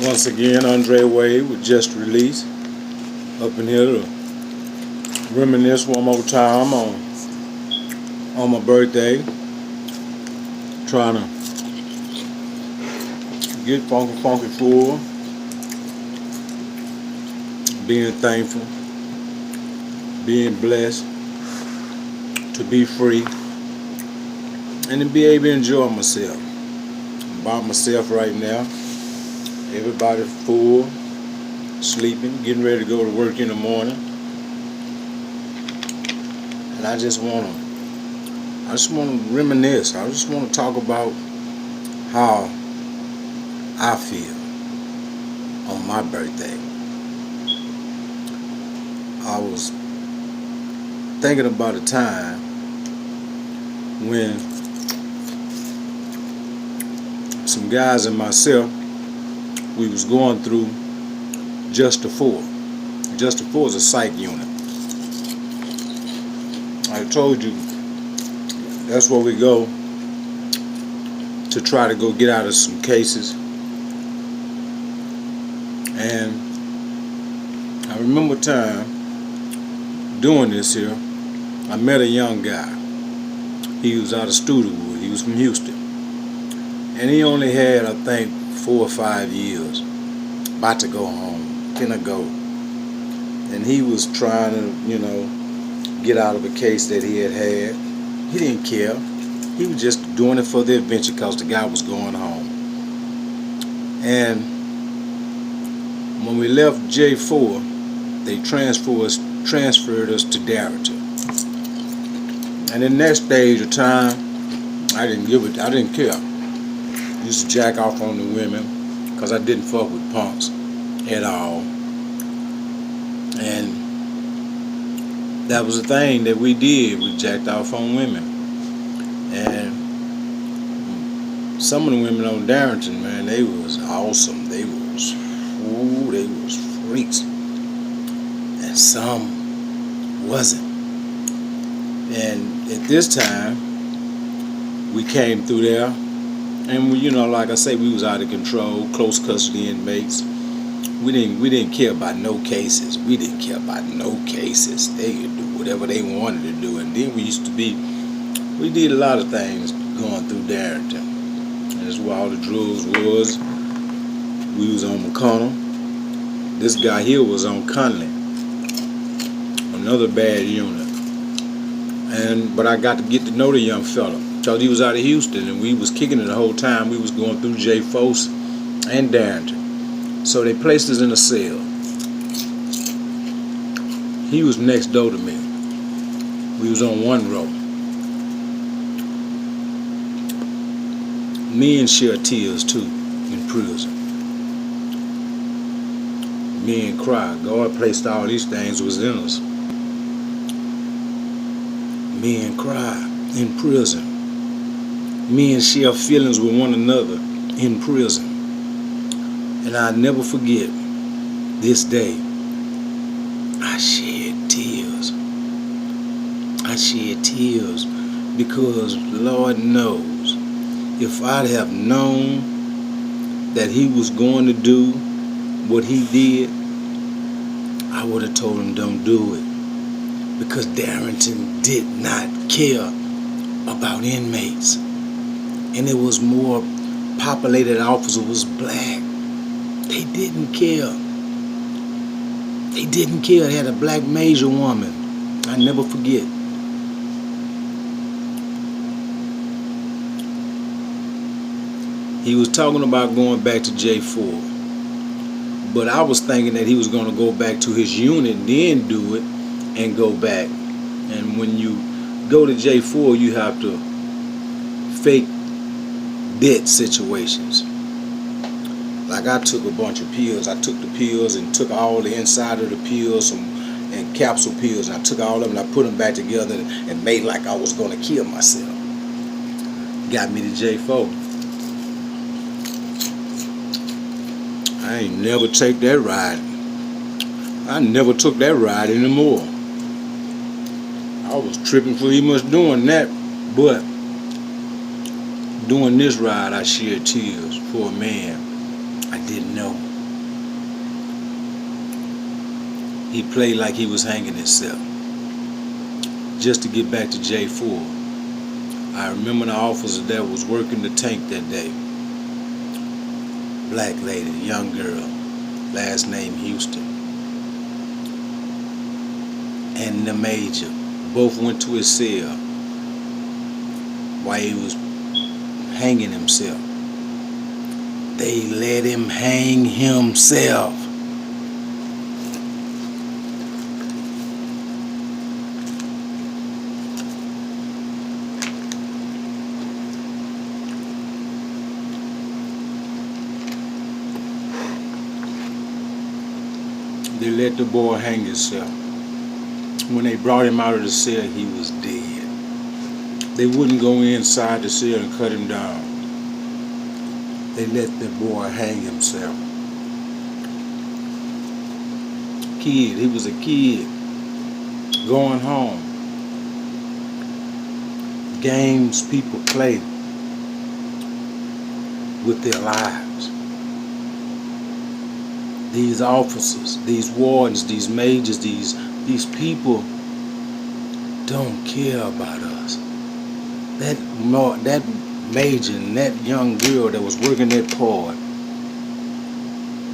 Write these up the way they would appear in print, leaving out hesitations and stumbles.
Once again, Andre Wade was just released up in here to reminisce one more time on my birthday. Trying to get funky full, being thankful, being blessed to be free, and to be able to enjoy myself. I'm by myself right now. Everybody's full, sleeping, getting ready to go to work in the morning. And I just want to reminisce. I just want to talk about how I feel on my birthday. I was thinking about a time when some guys and myself, we was going through Justice 4. Justice 4 is a psych unit. I told you that's where we go to try to go get out of some cases. And I remember a time doing this here, I met a young guy. He was out of Studewood. He was from Houston. And he only had, I think, 4 or 5 years. About to go home. Finna go. And he was trying to, get out of a case that he had. He didn't care. He was just doing it for the adventure because the guy was going home. And when we left J4, they transferred us to Darrington. And in that stage of time, I didn't care. Used to jack off on the women because I didn't fuck with punks at all. And that was the thing that we did. We jacked off on women. And some of the women on Darrington, man, they was awesome. They was freaks. And some wasn't. And at this time, we came through there, and we, like I say, we was out of control, close custody inmates. We didn't care about no cases. We didn't care about no cases. They could do whatever they wanted to do. And then we did a lot of things going through Darrington. And that's where all the drugs was. We was on McConnell. This guy here was on Conley, another bad unit. But I got to get to know the young fella because he was out of Houston, and we was kicking it the whole time. We was going through J4 and Darrington. So they placed us in a cell. He was next door to me. We was on one row. Me and shed tears too in prison. Me and cry. God placed all these things within us. Me and cry in prison. Me and share feelings with one another in prison. And I'll never forget this day. I shed tears. I shed tears because Lord knows if I'd have known that he was going to do what he did, I would have told him don't do it. Because Darrington did not care about inmates. And it was more populated officer was black. They didn't care. They didn't care. They had a black major woman. I never forget. He was talking about going back to J4. But I was thinking that he was going to go back to his unit, then do it, and go back. And when you go to J4, you have to fake death situations. Like I took a bunch of pills. I took the pills and took all the inside of the pills and capsule pills, and I took all of them and I put them back together and made like I was going to kill myself. Got me to J4. I ain't never take that ride. I never took that ride anymore. I was tripping for he much doing that, but doing this ride I shed tears for a man I didn't know. He played like he was hanging himself. Just to get back to J4, I remember the officer that was working the tank that day. Black lady, young girl, last name Houston. And the major both went to his cell while he was hanging himself. They let him hang himself. They let the boy hang himself. When they brought him out of the cell, he was dead. They wouldn't go inside the cell and cut him down. They let the boy hang himself. Kid, he was a kid going home. Games people play with their lives. These officers, these wardens, these majors, these people don't care about us. That major and that young girl that was working that part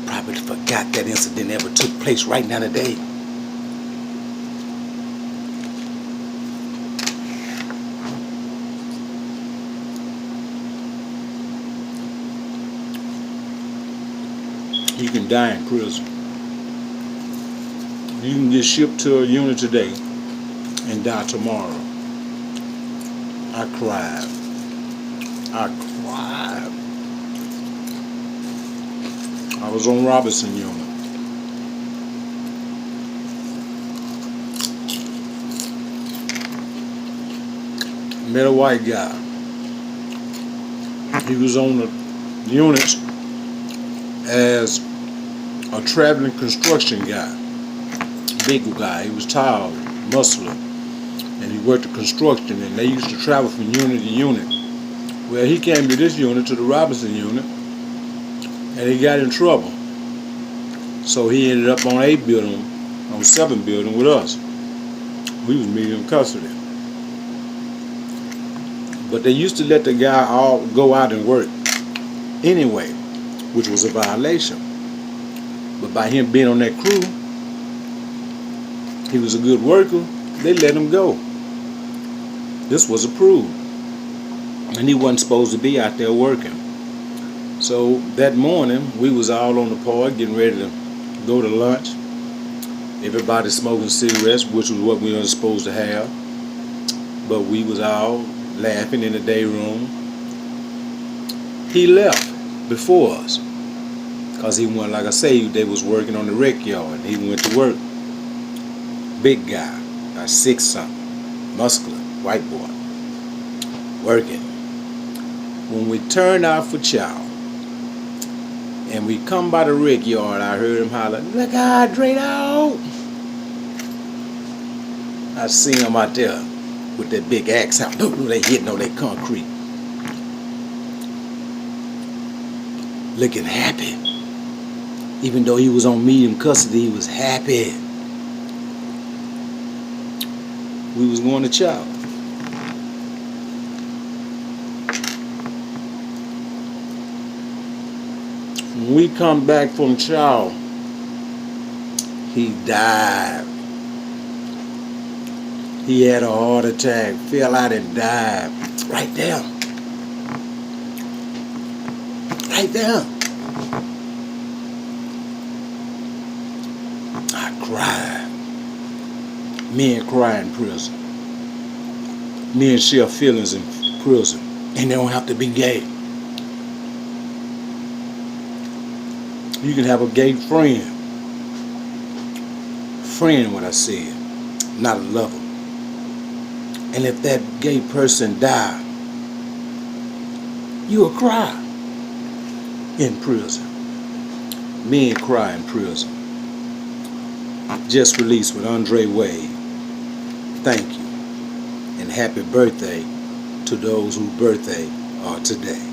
probably forgot that incident ever took place right now today. You can die in prison. You can get shipped to a unit today and die tomorrow. I cried. I was on Robinson unit. Met a white guy. He was on the units as a traveling construction guy. Big guy. He was tall, muscular, and he worked the construction, and they used to travel from unit to unit. Well, he came to this unit, to the Robinson unit, and he got in trouble. So he ended up on 8 building, on 7 building with us. We was meeting in custody. But they used to let the guy all go out and work anyway, which was a violation. But by him being on that crew, he was a good worker, they let him go. This was approved. And he wasn't supposed to be out there working. So that morning, we was all on the park getting ready to go to lunch. Everybody smoking cigarettes, which was what we were supposed to have. But we was all laughing in the day room. He left before us. Because he went, like I say, they was working on the rec yard. He went to work. Big guy, about 6 something, muscular, white boy, working. When we turned out for chow, and we come by the rec yard, I heard him holler, "Look out, Drado!" I seen him out there with that big axe out. They hitting on that concrete. Looking happy. Even though he was on medium custody, he was happy. We was going to chow. When we come back from chow, he died. He had a heart attack, fell out and died. Right there. Right there. I cried. Men cry in prison. Men share feelings in prison. And they don't have to be gay. You can have a gay friend. Friend, what I said. Not a lover. And if that gay person die, you will cry in prison. Men cry in prison. Just released with Andre Wade. Thank you. And happy birthday to those whose birthday are today.